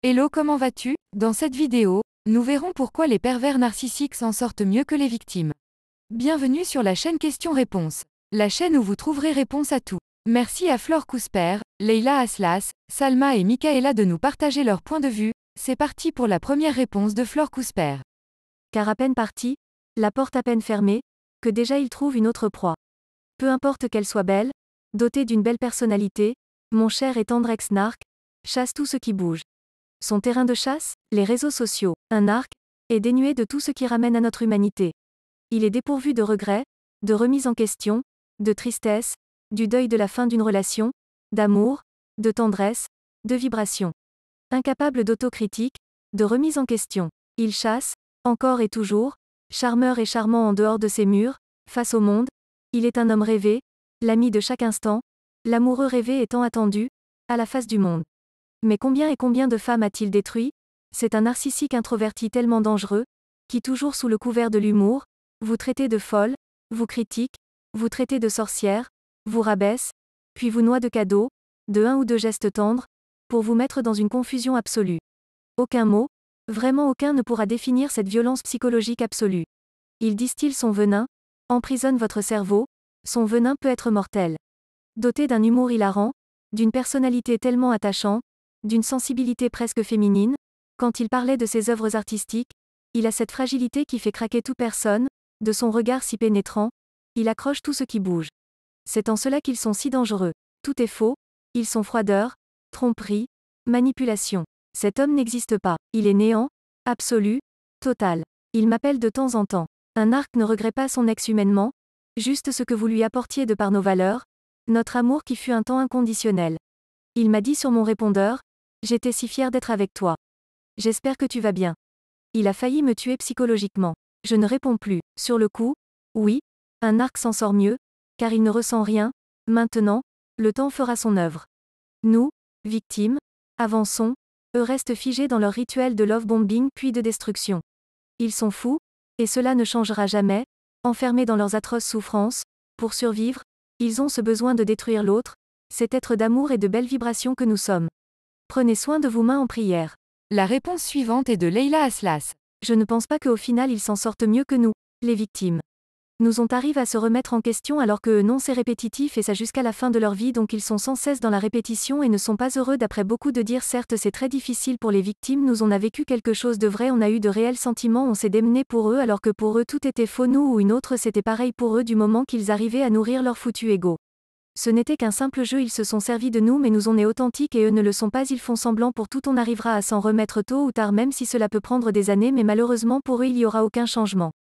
Hello, comment vas-tu? Dans cette vidéo, nous verrons pourquoi les pervers narcissiques s'en sortent mieux que les victimes. Bienvenue sur la chaîne Questions-Réponses, la chaîne où vous trouverez réponse à tout. Merci à Flore Cousper, Leila Aslas, Salma et Michaela de nous partager leur point de vue. C'est parti pour la première réponse de Flore Cousper. Car à peine parti, la porte à peine fermée, que déjà il trouve une autre proie. Peu importe qu'elle soit belle, dotée d'une belle personnalité, mon cher et tendre ex-narc, chasse tout ce qui bouge. Son terrain de chasse, les réseaux sociaux, un narc, est dénué de tout ce qui ramène à notre humanité. Il est dépourvu de regrets, de remise en question, de tristesse, du deuil de la fin d'une relation, d'amour, de tendresse, de vibration. Incapable d'autocritique, de remise en question. Il chasse, encore et toujours, charmeur et charmant en dehors de ses murs, face au monde. Il est un homme rêvé, l'ami de chaque instant, l'amoureux rêvé et tant attendu, à la face du monde. Mais combien et combien de femmes a-t-il détruit? C'est un narcissique introverti tellement dangereux, qui toujours sous le couvert de l'humour, vous traitez de folle, vous critique, vous traitez de sorcière, vous rabaisse, puis vous noie de cadeaux, de un ou deux gestes tendres, pour vous mettre dans une confusion absolue. Aucun mot, vraiment aucun ne pourra définir cette violence psychologique absolue. Il distille son venin, emprisonne votre cerveau, son venin peut être mortel. Doté d'un humour hilarant, d'une personnalité tellement attachante, d'une sensibilité presque féminine, quand il parlait de ses œuvres artistiques, il a cette fragilité qui fait craquer toute personne, de son regard si pénétrant, il accroche tout ce qui bouge. C'est en cela qu'ils sont si dangereux. Tout est faux, ils sont froideur, tromperie, manipulation. Cet homme n'existe pas, il est néant, absolu, total. Il m'appelle de temps en temps. Un narc ne regrette pas son ex humainement, juste ce que vous lui apportiez de par nos valeurs, notre amour qui fut un temps inconditionnel. Il m'a dit sur mon répondeur, j'étais si fier d'être avec toi. J'espère que tu vas bien. Il a failli me tuer psychologiquement. Je ne réponds plus. Sur le coup, oui, un narc s'en sort mieux, car il ne ressent rien. Maintenant, le temps fera son œuvre. Nous, victimes, avançons, eux restent figés dans leur rituel de love bombing puis de destruction. Ils sont fous, et cela ne changera jamais, enfermés dans leurs atroces souffrances, pour survivre, ils ont ce besoin de détruire l'autre, cet être d'amour et de belles vibrations que nous sommes. Prenez soin de vos mains en prière. La réponse suivante est de Leila Aslas. Je ne pense pas qu'au final ils s'en sortent mieux que nous, les victimes. Nous on arrive à se remettre en question alors que non c'est répétitif et ça jusqu'à la fin de leur vie donc ils sont sans cesse dans la répétition et ne sont pas heureux d'après beaucoup de dire certes c'est très difficile pour les victimes nous on a vécu quelque chose de vrai on a eu de réels sentiments on s'est démené pour eux alors que pour eux tout était faux nous ou une autre c'était pareil pour eux du moment qu'ils arrivaient à nourrir leur foutu ego. Ce n'était qu'un simple jeu ils se sont servis de nous mais nous on est authentiques et eux ne le sont pas ils font semblant pour tout on arrivera à s'en remettre tôt ou tard même si cela peut prendre des années mais malheureusement pour eux il n'y aura aucun changement.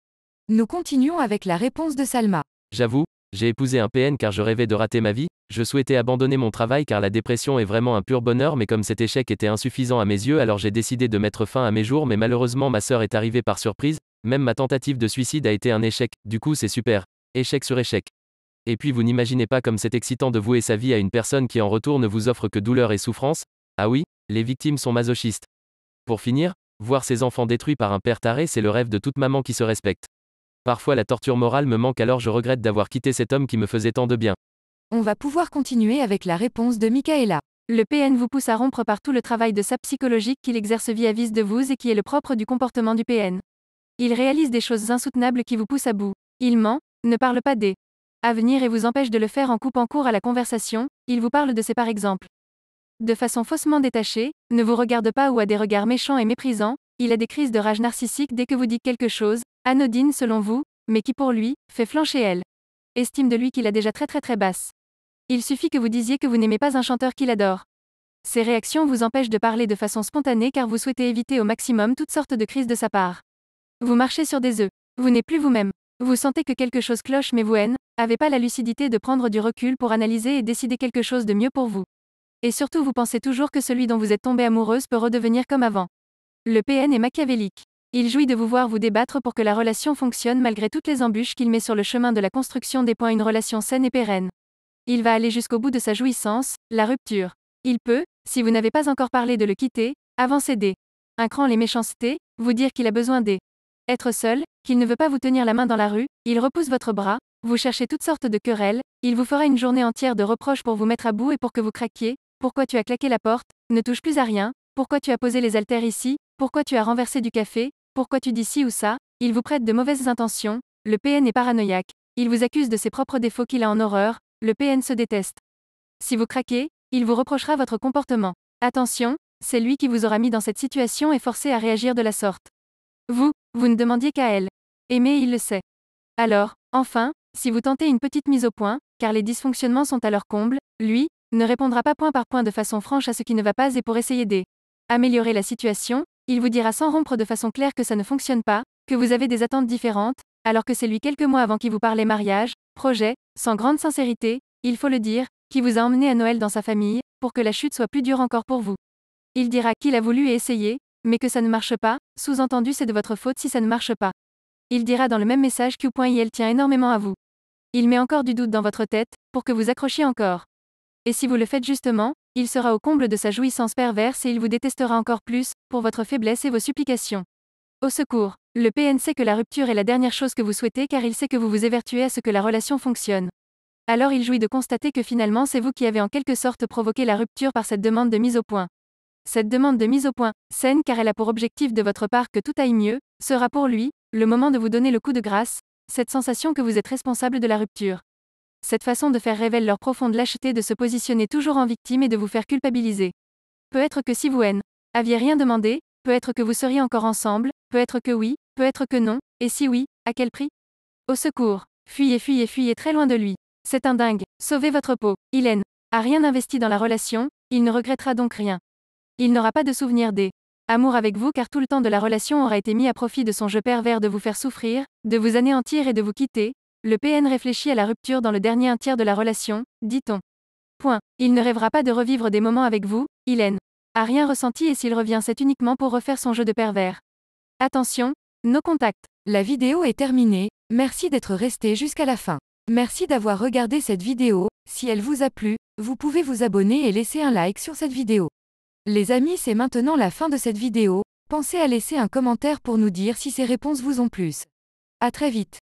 Nous continuons avec la réponse de Salma. J'avoue, j'ai épousé un PN car je rêvais de rater ma vie, je souhaitais abandonner mon travail car la dépression est vraiment un pur bonheur mais comme cet échec était insuffisant à mes yeux alors j'ai décidé de mettre fin à mes jours mais malheureusement ma sœur est arrivée par surprise, même ma tentative de suicide a été un échec, du coup c'est super, échec sur échec. Et puis vous n'imaginez pas comme c'est excitant de vouer sa vie à une personne qui en retour ne vous offre que douleur et souffrance? Ah oui, les victimes sont masochistes. Pour finir, voir ses enfants détruits par un père taré c'est le rêve de toute maman qui se respecte. Parfois la torture morale me manque alors je regrette d'avoir quitté cet homme qui me faisait tant de bien. On va pouvoir continuer avec la réponse de Michaela. Le PN vous pousse à rompre par tout le travail de sape psychologique qu'il exerce vis-à-vis de vous et qui est le propre du comportement du PN. Il réalise des choses insoutenables qui vous poussent à bout. Il ment, ne parle pas des avenirs et vous empêche de le faire en coupant court à la conversation, il vous parle de ses par exemple. De façon faussement détachée, ne vous regarde pas ou a des regards méchants et méprisants, il a des crises de rage narcissique dès que vous dites quelque chose, anodine selon vous, mais qui pour lui, fait flancher elle. Estime de lui qu'il a déjà très basse. Il suffit que vous disiez que vous n'aimez pas un chanteur qu'il adore. Ces réactions vous empêchent de parler de façon spontanée car vous souhaitez éviter au maximum toutes sortes de crises de sa part. Vous marchez sur des œufs. Vous n'êtes plus vous-même. Vous sentez que quelque chose cloche mais vous n'avez pas la lucidité de prendre du recul pour analyser et décider quelque chose de mieux pour vous. Et surtout vous pensez toujours que celui dont vous êtes tombée amoureuse peut redevenir comme avant. Le PN est machiavélique. Il jouit de vous voir vous débattre pour que la relation fonctionne malgré toutes les embûches qu'il met sur le chemin de la construction des points une relation saine et pérenne. Il va aller jusqu'au bout de sa jouissance, la rupture. Il peut, si vous n'avez pas encore parlé de le quitter, avant céder. Un cran les méchancetés, vous dire qu'il a besoin être seul, qu'il ne veut pas vous tenir la main dans la rue, il repousse votre bras, vous cherchez toutes sortes de querelles, il vous fera une journée entière de reproches pour vous mettre à bout et pour que vous craquiez, pourquoi tu as claqué la porte, ne touche plus à rien, Pourquoi tu as posé les haltères ici? Pourquoi tu as renversé du café? Pourquoi tu dis ci ou ça? Il vous prête de mauvaises intentions. Le PN est paranoïaque. Il vous accuse de ses propres défauts qu'il a en horreur. Le PN se déteste. Si vous craquez, il vous reprochera votre comportement. Attention, c'est lui qui vous aura mis dans cette situation et forcé à réagir de la sorte. Vous ne demandiez qu'à elle. Aimer, il le sait. Alors, enfin, si vous tentez une petite mise au point, car les dysfonctionnements sont à leur comble, lui, ne répondra pas point par point de façon franche à ce qui ne va pas et pour essayer d'améliorer la situation, il vous dira sans rompre de façon claire que ça ne fonctionne pas, que vous avez des attentes différentes, alors que c'est lui quelques mois avant qui vous parlait mariage, projet, sans grande sincérité, il faut le dire, qui vous a emmené à Noël dans sa famille, pour que la chute soit plus dure encore pour vous. Il dira qu'il a voulu et essayé, mais que ça ne marche pas, sous-entendu c'est de votre faute si ça ne marche pas. Il dira dans le même message qu'il tient énormément à vous. Il met encore du doute dans votre tête, pour que vous accrochiez encore. Et si vous le faites justement, il sera au comble de sa jouissance perverse et il vous détestera encore plus, pour votre faiblesse et vos supplications. Au secours, le PN sait que la rupture est la dernière chose que vous souhaitez car il sait que vous vous évertuez à ce que la relation fonctionne. Alors il jouit de constater que finalement c'est vous qui avez en quelque sorte provoqué la rupture par cette demande de mise au point. Cette demande de mise au point, saine car elle a pour objectif de votre part que tout aille mieux, sera pour lui, le moment de vous donner le coup de grâce, cette sensation que vous êtes responsable de la rupture. Cette façon de faire révèle leur profonde lâcheté de se positionner toujours en victime et de vous faire culpabiliser. Peut-être que si vous aviez rien demandé, peut-être que vous seriez encore ensemble, peut-être que oui, peut-être que non, et si oui, à quel prix? Au secours, fuyez, fuyez, fuyez très loin de lui. C'est un dingue, sauvez votre peau. Il a rien investi dans la relation, il ne regrettera donc rien. Il n'aura pas de souvenir amour avec vous car tout le temps de la relation aura été mis à profit de son jeu pervers de vous faire souffrir, de vous anéantir et de vous quitter. Le PN réfléchit à la rupture dans le dernier un tiers de la relation, dit-on. Point. Il ne rêvera pas de revivre des moments avec vous, il a rien ressenti et s'il revient c'est uniquement pour refaire son jeu de pervers. Attention, no contact. La vidéo est terminée, merci d'être resté jusqu'à la fin. Merci d'avoir regardé cette vidéo, si elle vous a plu, vous pouvez vous abonner et laisser un like sur cette vidéo. Les amis, c'est maintenant la fin de cette vidéo, pensez à laisser un commentaire pour nous dire si ces réponses vous ont plu. À très vite.